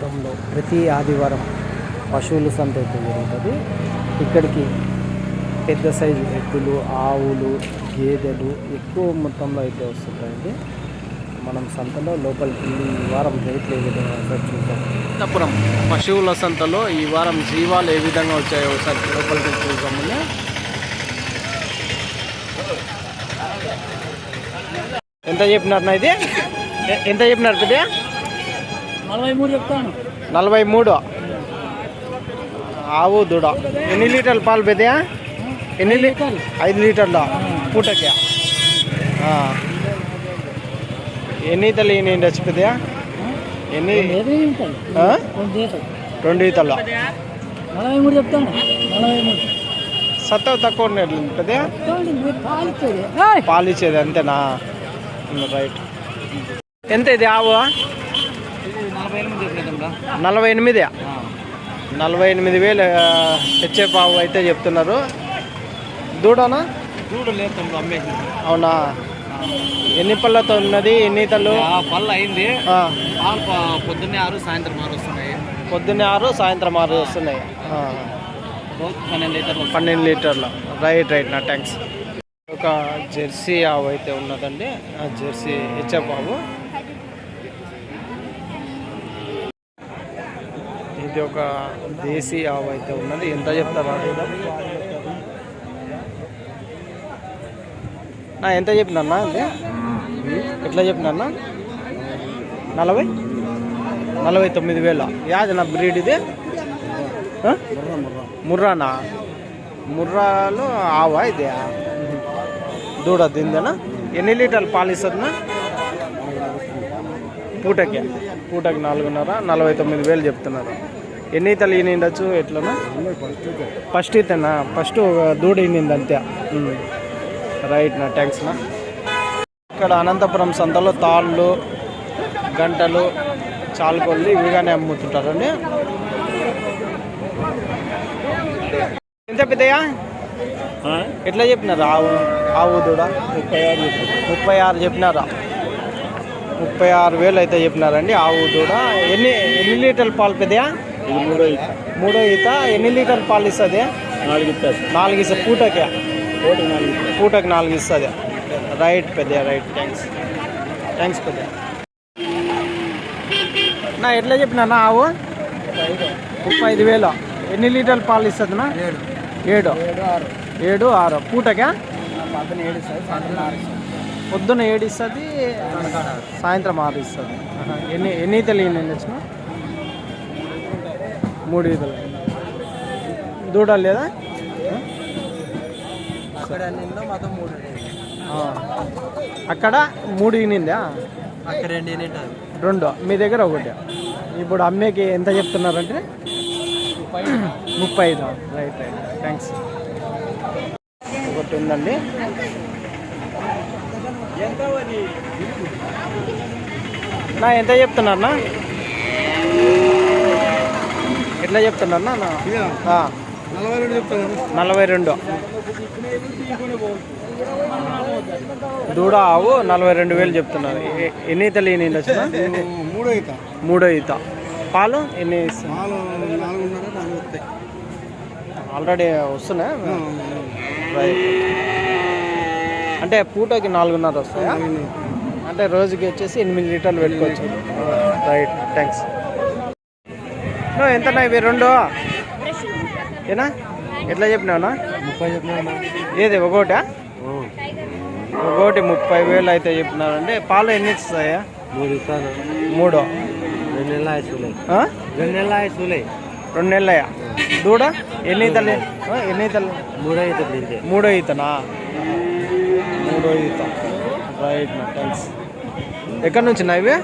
అనంతపురంలో ప్రతి ఆదివారం పశువుల సంత అయితే జరుగుతుంది. ఇక్కడికి పెద్ద సైజు ఎద్దులు, ఆవులు, గేదెలు ఎక్కువ మొత్తంలో అయితే వస్తుంటాయండి. మనం సంతలో లోపలికి ఈ వారం రేట్లు ఏ విధంగా ఒకసారి చూద్దాం. అనంతపురం పశువుల సంతలో ఈ వారం జీవాలు ఏ విధంగా వచ్చాయో ఒకసారి లోపలికి చూద్దామని. ఎంత చెప్పినారు ఇది? ఎంత చెప్పినారు పెద్ద? 43 చెప్తాను. 43. ఆవు దూడ ఎన్ని లీటర్లు పాలు పెద్దయా? ఎన్ని 5 లీటర్ల పూటకి. ఎన్ని ఈతలు ఈయన పెద్దయా? ఎన్ని? 2 ఈతలు. 43 చెప్తాను. 43 సత్తవ తక్కువ ఉన్నట్లు పెద్దయా? పాలు ఇచ్చేది అంతేనా? రైట్. ఎంత ఇది ఆవు? 48. 48,000 హెచ్ఎఫ్ ఆవు అయితే చెప్తున్నారు. దూడనా? దూడ లేదు అమ్మేసి. అవునా? ఎన్ని పళ్ళతో ఉన్నది? ఎన్ని ఈతలు? పళ్ళు అయింది. పొద్దున్నే 6 సాయంత్రం 6 వస్తున్నాయి. పొద్దున్నే 6 సాయంత్రం 6 వస్తున్నాయి. 12 లీటర్లు. రైట్ నా థ్యాంక్స్. ఒక జెర్సీ ఆవు అయితే ఉన్నదండి. ఆ జెర్సీ హెచ్ఎఫ్ ఆవు. ఇది ఒక దేశీ ఆవు అయితే ఉన్నది. ఎంత చెప్తారా? ఎంత చెప్పినా ఇది? ఎట్లా చెప్పినా? 49,000. యాది నా బ్రీడ్ ఇది? ముర్రానా? ముర్రాలో ఆవా ఇది? దూడ తిందేనా? ఎన్ని లీటర్లు పాలు ఇస్తుందా? పూటకి 4.5. 49,000 చెప్తున్నారు. ఎన్ని ఈతలు ఈనిండొచ్చు? ఎట్లనా? ఫస్ట్ ఈతనా? ఫస్ట్ దూడ ఈనింది అంతే. రైట్ నా థ్యాంక్స్ నా. ఇక్కడ అనంతపురం సంతలో తాళ్ళు, గంటలు, చాలుకొల్లి ఇవిగానే అమ్ముతుంటారండి. ఎంత పెద్దయా? ఎట్లా చెప్పినారు ఆవు దూడ? 36 చెప్పినారా? 36,000 అయితే చెప్పినారండి ఆవు దూడ. ఎన్ని లీటర్ల పాలు పెద్దయా? 3 ఈత. ఎన్ని లీటర్ల పాలు ఇస్తుంది? 4 ఇస్తుంది. పూటకి 4 ఇస్తుంది. రైట్ పెద్ద. రైట్ థ్యాంక్స్ పెద్ద. నా ఎట్లా చెప్పినా ఆవు? 35,000. ఎన్ని లీటర్ల పాలు ఇస్తుంది? 7, 6. పూటకా? పొద్దున్న 7 ఇస్తుంది, సాయంత్రం 6 ఇస్తుంది. ఎన్ని ఈతలు వచ్చిన? 3 ఈతలు. దూడ లేదా? అక్కడ 3 ఈనిందా? 2. మీ దగ్గర 1. ఇప్పుడు అమ్మేకి ఎంత చెప్తున్నారంటే? 35. Right thanks. ఒకటి ఉందండి. నా ఎంత చెప్తున్నారన్నా? ఎట్లా చెప్తున్నారన్నా? 42. దూడ ఆవు 42,000 చెప్తున్నారు. ఎన్ని ఈతలు ఈనిండి వచ్చిన? 3 ఈత. పాలు ఎన్ని? ఆల్రెడీ వస్తున్నాయి. అంటే పూటకి 4.5 వస్తాయా? అంటే రోజుకి వచ్చేసి 8 లీటర్లు పెట్టుకోవచ్చు. Right thanks. ఎంతనా ఇవి 2? ఏనా? ఎట్లా చెప్పినావునా? 30 చెప్పినా. ఏది ఒకటా? ఒకటి 30,000 అయితే చెప్పినారండి. పాలు ఎన్ని ఇస్తాయా? 3 ఇస్తాను. 3. 2 నెలల ఆయుసులే. 2 నెలలయా? దూడ ఎన్ని ఈతలు? 3 ఈతలు. 3 ఈతనా? 3 ఈత. రైట్ నా థ్యాంక్స్. ఎక్కడి నుంచి నా ఇవి?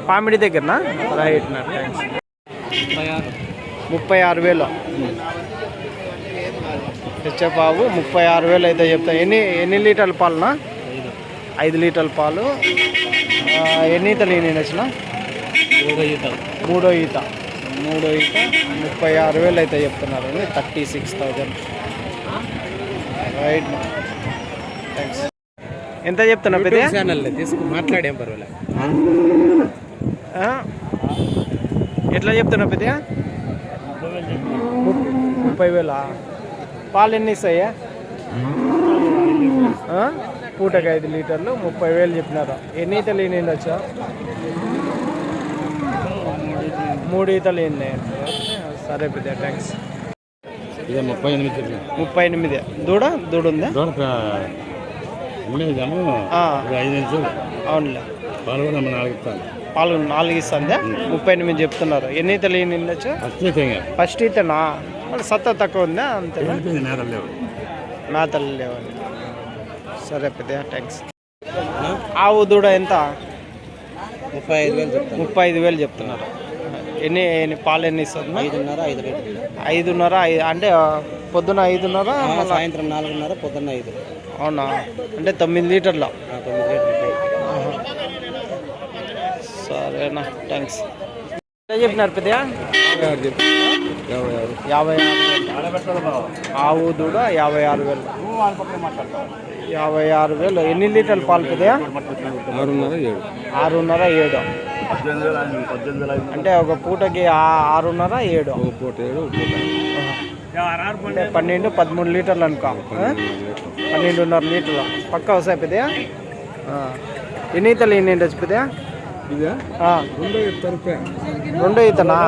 పామిడి దగ్గరనా? రైట్ నా థ్యాంక్స్. 36,000 హెచ్ఎఫ్ 36,000 అయితే చెప్తా. ఎన్ని లీటర్ల పాలునా? 5 లీటర్ల పాలు. ఎన్ని ఈతలు నేను వచ్చిన? 3 ఈత. 36,000 అయితే చెప్తున్నారు. 36,000. Right thanks. ఎంత చెప్తున్నా పెద్ద? మాట్లాడేం పర్వాలేదు. ఎట్లా చెప్తున్నావు పెద్దగా? 30,000. పాలు ఎన్ని ఇస్తాయా? పూటకి 5 లీటర్లు 30,000 చెప్పినారు. ఎన్ని ఈతలు ఈనిండి వచ్చా? 3 ఈతలు ఈనాయి. సరే పెద్ద, థ్యాంక్స్. 38. దూడ ఉందా? అవునులే, పాలు 4 ఇస్తుందా? 38 చెప్తున్నారు. ఎన్ని ఈతలు ఈనిండి వచ్చా? ఫస్ట్ ఈతనా? మళ్ళీ సత్తా తక్కువ ఉందా? అంతేనా? మేతలు లేవని. సరే పెద్ద, థ్యాంక్స్. ఆవు దూడ ఎంత? 35,000 చెప్తున్నారు. ఎన్ని పాలు ఎన్ని ఇస్తుంది? 5:30 అంటే పొద్దున 5:30, సాయంత్రం 4:30, పొద్దున్న 5. అవునా? అంటే 9 లీటర్లు. సరేనా, థ్యాంక్స్. ఎంత చెప్పినారు పెద్ద? 56,000. ఆవు దూడ 56,000. 56,000. ఎన్ని లీటర్లు పాలు పెద్ద? 6:30, 7. అంటే ఒక పూటకి 6:30, 7. అంటే 12, 13 లీటర్లు అనుకో. 12.5 లీటర్లు పక్క వస్తాయి పెద్ద. ఎన్ని ఈతలు ఎన్ని ఉండొచ్చు పెద్ద? 2 ఈతనా?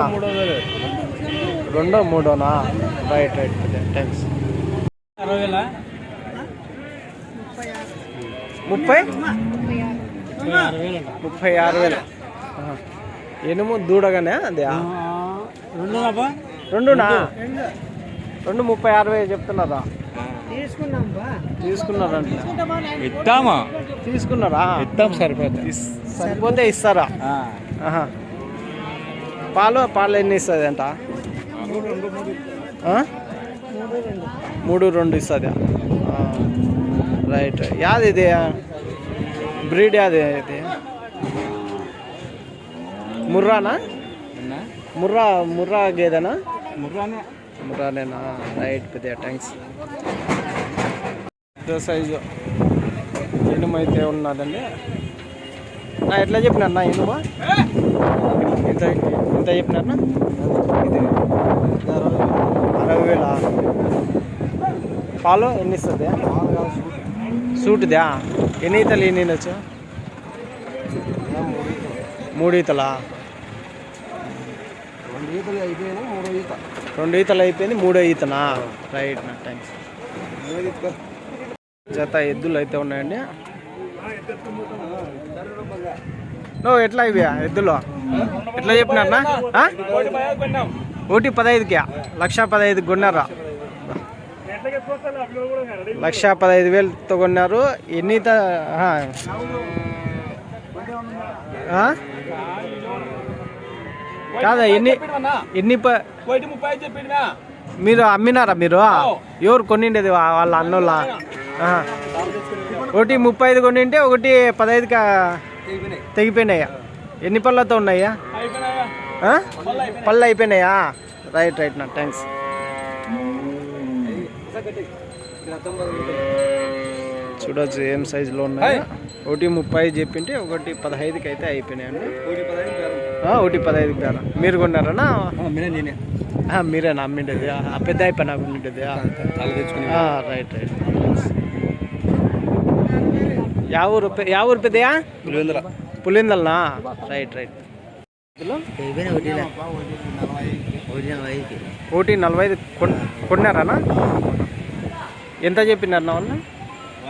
2, 3నా? రైట్ పెద్ద, థ్యాంక్స్. 36,000. ఎనుము దూడగానే అదే? 2నా? 2 36,000 చెప్తున్నారా? తీసుకున్నారంట. తీసుకున్నారా? సరిపోతే ఇస్తారా? పాలు ఎన్ని ఇస్తుంది అంట? 3-2 ఇస్తుంది. రైట్. యాది ఇది? బ్రీడ్ యాది ఇది? ముర్రానా? ముర్రా గేదెనా? ముర్రానేనా? రైట్ పెద్ద, థ్యాంక్స్. పెద్ద సైజు ఇనుము అయితే ఉన్నదండి. ఎట్లా చెప్పినారన్నా ఇనుము? ఎంత చెప్పినారన్నా? 60,000. పాలు ఎన్ని ఇస్తుంది? సూటుదా? ఎన్ని ఈతలు ఎన్ని వచ్చు? 3 ఈతలా? 2 ఈతలు అయిపోయింది, 3వ ఈతనా? Right, thanks. జత ఎద్దులు అయితే ఉన్నాయండి. ఎట్లా ఇవి ఎద్దులు? ఎట్లా చెప్పినారన్నా? 1,15కి 1,15,000 కొన్నారా? 1,15,000తో కొన్నారు. ఎన్ని కాదా? ఎన్ని మీరు అమ్మినారా? మీరు ఎవరు కొనిండేది? వాళ్ళ అన్నోళ్ళ? 1,35 కొనింటే 1,15కి తెగిపోయినాయా? ఎన్ని పళ్ళతో ఉన్నాయా? పళ్ళు అయిపోయినాయా? Right, thanks. చూడొచ్చు ఏం సైజులో ఉన్నాయి. 1,30 చెప్పింటే 1,15కి అయితే అయిపోయినాయండి. 1,15కి బేరా. మీరు కొన్నారనా? మీరేనా అమ్మిండేది? పెద్ద అయిపోయినా అమ్మిండేది? రైట్. యా ఊరు పెద్దయా? పులిందల్నా? రైట్. 1,40 కొన్నారనా? ఎంత చెప్పినారన్నా వాళ్ళు?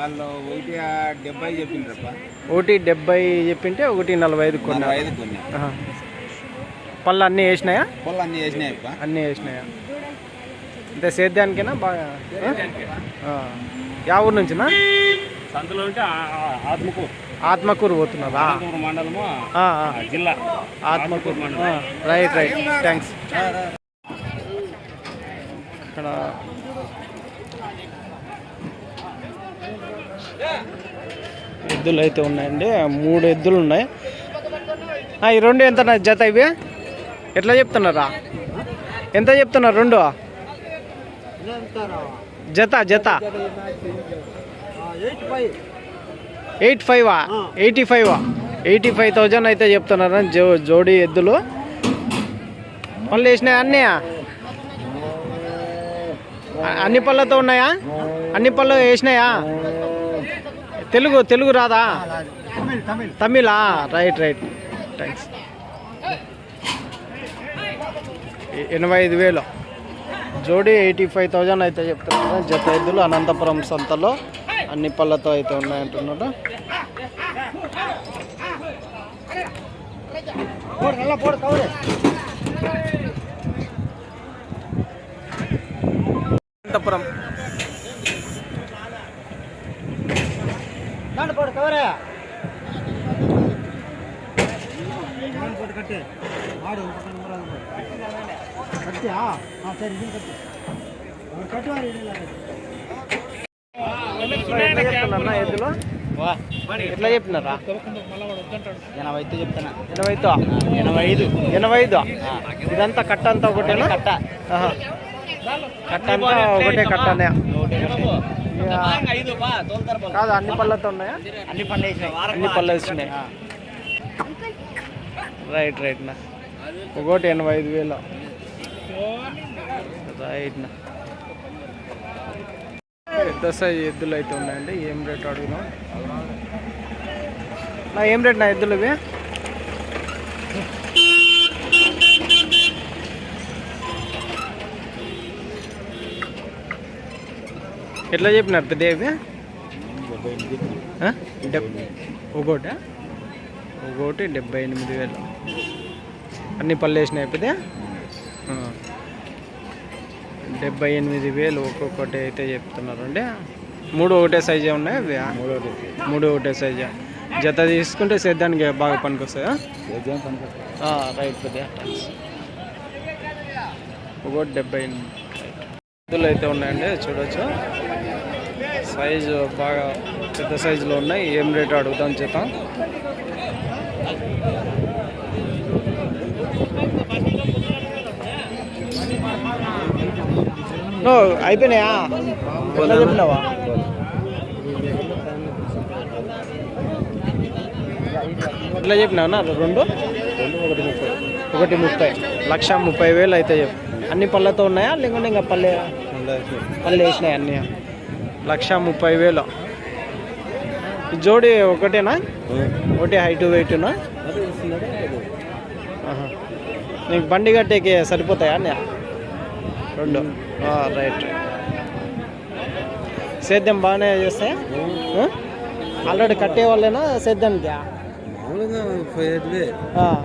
1,70 చెప్పిండ్రప్ప. 1,70 చెప్పింటే 1,45 కొన్నారు. పళ్ళు అన్నీ వేసినాయా? అన్నీ వేసినాయా? అంటే సేద్యానికేనా? బాగా యా ఊరు నుంచినా? ఆత్మకూరు పోతున్నారా? మండలము, జిల్లా ఆత్మకూరు. Right, thanks. ఇక్కడ ఎద్దులు అయితే ఉన్నాయండి. 3 ఎద్దులు ఉన్నాయి. ఈ 2 ఎంత జత? ఇవి ఎట్లా చెప్తున్నారా? ఎంత చెప్తున్నారు 2 జత? 85. 85 85,000 అయితే చెప్తున్నారు జోడి ఎద్దులు. పళ్ళు వేసినాయా అన్నీ? అన్ని పళ్ళతో ఉన్నాయా? అన్ని పళ్ళు వేసినాయా? తెలుగు రాదా? తమిళా? Right thanks. 85,000 జోడి 85,000 అయితే చెప్తున్నారు. జత ఎద్దులు అనంతపురం సంతలో అన్ని పళ్ళతో అయితే ఉన్నాయంటున్నారు. అనంతపురం ఎద్దులు ఎట్లా చెప్తున్నారా? 80 చెప్తాను. 85 ఇదంతా కట్ట అంతా ఒకటేనా? కట్ట అంతా ఒకటే కట్టనే కాదు? అన్ని పళ్ళతో ఉన్నాయా? అన్ని పళ్ళు వేసినాయి. రైట్ నా ఒకటి 85,000 రైట్ నా. పెద్ద సైజు ఎద్దులు అయితే ఉన్నాయండి. ఏం రేట్ అడుగుదాం నా? ఏం రేట్ నా ఎద్దులు ఇవి? ఎట్లా చెప్పినారు పెద్ద ఇవి? ఒకటి 78,000. అన్ని పళ్ళు వేసినాయి పెద్ద. 78,000 ఒక్కొక్కటి అయితే చెప్తున్నారు అండి. 3 ఒకటే సైజే ఉన్నాయి అవి? 3 ఒకటే సైజా? జత తీసుకుంటే సేద్యానికి బాగా పనికి వస్తాయా? రైట్ పెద్ద. ఒకటి 78 ఎద్దులు అయితే ఉన్నాయండి. చూడొచ్చు సైజు బాగా పెద్ద సైజులో ఉన్నాయి. ఏం రేటు అడుగుతాం చేత? అయిపోయినాయా? ఎట్లా చెప్పినావా? ఎట్లా చెప్పినావు? 2 1,30,000 1,30,000 అయితే చెప్పు. అన్ని పళ్ళతో ఉన్నాయా లేకుంటే ఇంకా పళ్ళు వేసినాయి? అన్నీ 1,30,000. జోడి ఒకటేనా? ఒకటి హైట్ వెయిట్నా? నీకు బండి కట్టేకి సరిపోతాయా అన్నీ? 2 రైట్. సేద్యం బాగానే చేస్తాయా? ఆల్రెడీ కట్టే వాళ్ళేనా సేద్యానికి?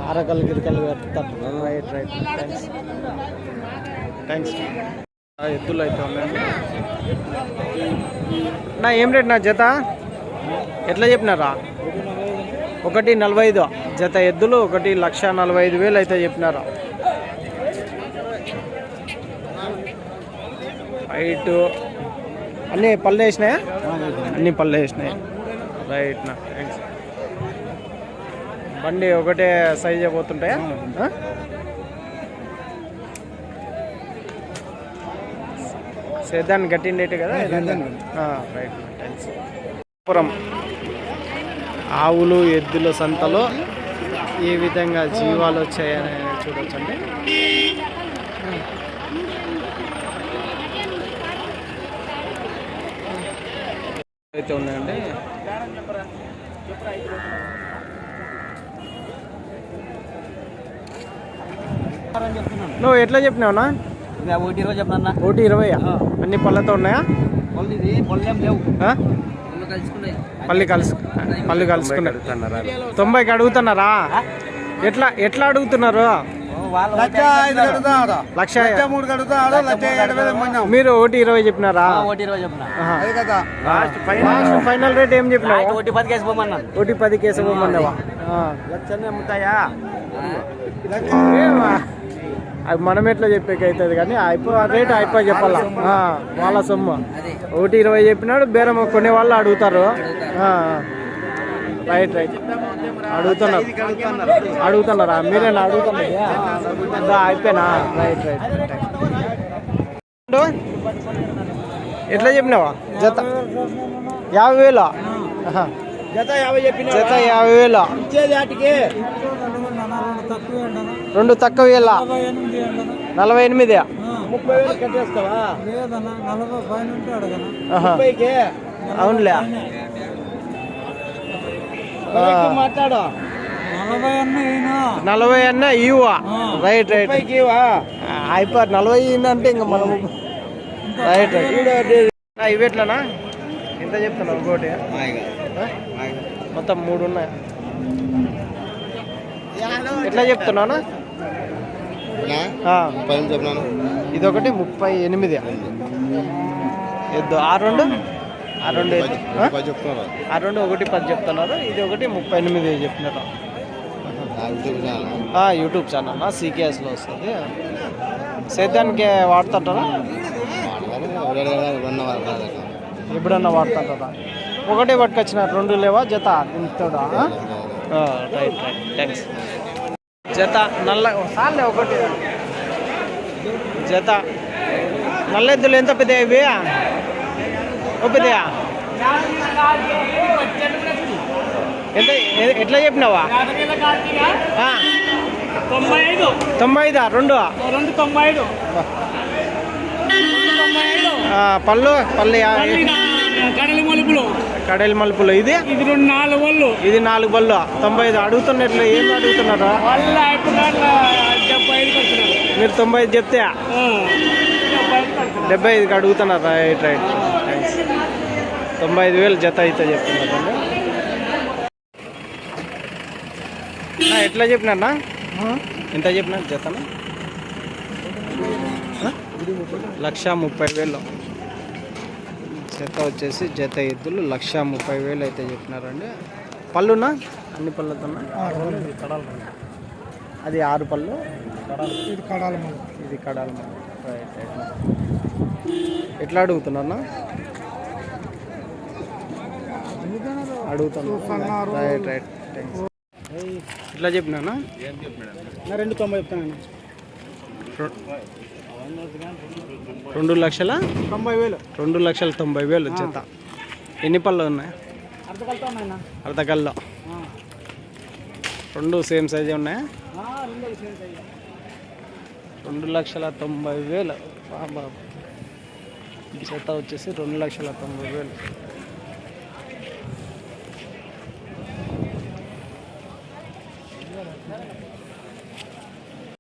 అరకలు గిరకలు కట్టుతారు. Right thanks. ఎద్దులు అయితే ఉన్నాయండి. నా ఏం రేట్ నా జత? ఎట్లా చెప్పినారా? 1,45,000 జత ఎద్దులు. 1,45,000 అయితే చెప్పినారా? హైట్ అన్నీ పళ్ళు వేసినాయా? అన్ని పళ్ళు వేసినాయి. రైట్ నా థ్యాంక్స్. బండి ఒకటే సైజే పోతుంటాయా? సేద్యాన్ని గట్టిండేటి కదా? Right thanks. పురం ఆవులు ఎద్దుల సంతలో ఏ విధంగా జీవాలు వచ్చాయని చూడొచ్చండి. అయితే ఉన్నాయండి. నువ్వు ఎట్లా చెప్పినావునా? 1,20 చెప్పినా. 1,20 అన్ని పళ్ళతో ఉన్నాయా? పళ్ళు కలుసుకున్నారు. 90కి అడుగుతున్నారా? ఎట్లా అడుగుతున్నారు? 1,03 మీరు 1,20 చెప్పినారా? ఫైనల్ రేట్ ఏం చెప్పినా? 1,10 కేసు పోమన్నావా? అవి మనం ఎట్లా చెప్పేకైతుంది కానీ రేట్ అయిపోయి చెప్పాలా? వాళ్ళ సొమ్ము. 1,20 చెప్పినాడు. బేరం కొనే వాళ్ళు అడుగుతారు. రైట్ అడుగుతున్నారా? మీరేనా అడుగుతున్నా? అయిపోయినా? రైట్ ఎట్లా చెప్పినావా జత? 50,000 జత 50 చెప్పిన జత 50,000. ఇచ్చేది వాటికి రెండు తక్కువ వేల 48. 30,000 కట్టేస్తావా? ఆహా. 30కి అవునులే. మాట్లాడు. 40 అన్న ఇవ్వ. రైట్ రైట్ 30కి ఇవ్వా? అయిపోయి 40 అంటే ఇంకా మనము రైట్ రైట్. ఇవి ఎట్లానా ఎంత చెప్తున్నావు ఇంకోటి? మొత్తం 3 ఉన్నాయి. ఎట్లా చెప్తున్నానా? ఇదొకటి 38. ఎద్దు ఆ రెండు ఒకటి 10 చెప్తున్నారు. ఇది ఒకటి 38 చెప్తున్నారు. యూట్యూబ్ ఛానల్ సీకేఎస్లో వస్తుంది. సేద్యానికి వాడుతుంటారా? ఎప్పుడన్నా వాడుతుంటారా? ఒకటే పట్టుకొచ్చిన 2 లేవా జత? ఇంతడా? Right right thanks. జత నల్ల సార్లే ఒకటి జత నల్లెద్దులు ఎంత పెద్దగా ఇవి? పెద్దయా? ఎంత ఎట్లా చెప్పినావా? 95 రెండు పళ్ళు కడలి మలుపులు. ఇది 4 పళ్ళు. ఇది 4 పళ్ళు 95 అడుగుతున్నట్లు. ఏం అడుగుతున్నారా మీరు? 95 చెప్తే 75కి అడుగుతున్నారు. Right right thanks. 95,000 జత అయితే చెప్తున్నారు. ఎట్లా చెప్పినా? ఎంత చెప్పినా జతను? 130,000 జత వచ్చేసి జత ఎద్దులు 130,000 అయితే చెప్పినారండి. పళ్ళునా? అన్ని పళ్ళతో అది 6 పళ్ళు. ఇది కడాల రైట్ రైట్. ఎట్లా అడుగుతున్నా? అడుగుతున్నా. Right right thanks. ఇట్లా చెప్పినా? 290 చెప్తాను. 2,90,000. 2,90,000 జత. ఎన్ని పళ్ళు ఉన్నాయి? అర్ధకల్లో. 2 సేమ్ సైజే ఉన్నాయా? 2,90,000 జత వచ్చేసి 2,90,000.